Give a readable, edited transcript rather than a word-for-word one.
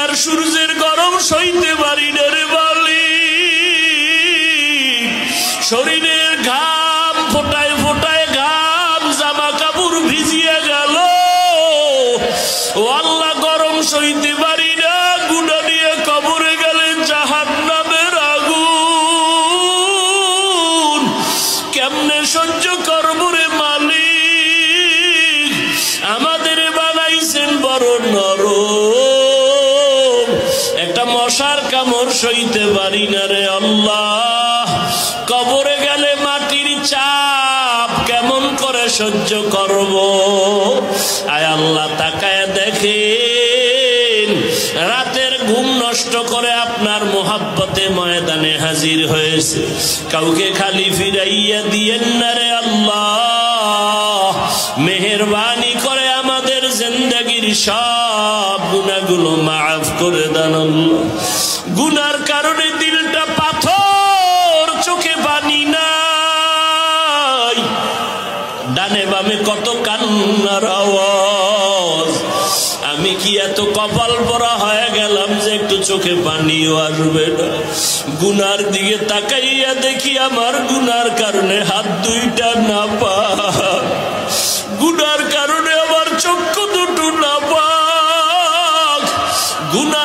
আর সূর্যের গরম সইতে পারি না রে মালিক। শরীরের ঘাম ফোটায় ফোটায় ঘাম, জামা কাপড় ভিজিয়ে গেল। ও আল্লাহ, গরম সইতে পারি না, গুনাহ নিয়ে কবরে গেলে জাহান্নামের আগুন কেমনে সহ্য করব রে মালিক? আমাদের বানাইছেন বড় নরম, একটা মশার কামড় সইতে পারি না রে আল্লাহ। কবরে গেলে মাটির চাপ কেমন করে সহ্য করব? আয় আল্লাহ, তাকায় দেখেন, রাতের ঘুম নষ্ট করে আপনার মোহাব্বতে ময়দানে হাজির হয়েছে। কাউকে খালি ফিরাইয়া দিয়েন না রে আল্লাহ। মেহেরবানি করে আমাদের জিন্দেগীর সব গুনাহগুলো মাফ করে দেন আল্লাহ। গুনার কারণে দিলটা পাথর, চোখে পানি নাই, ডানে বামে কত কান্নার আওয়াজ। আমি কি এত কপাল পরা হয়ে গেলাম যে একটু চোখে পানিও আসবে না? গুনার দিকে তাকাইয়া দেখি আমার গুনার কারণে হাত দুইটা না পাক, গুনার কারণে আমার চক্ষু দুটো না পাক। গুনার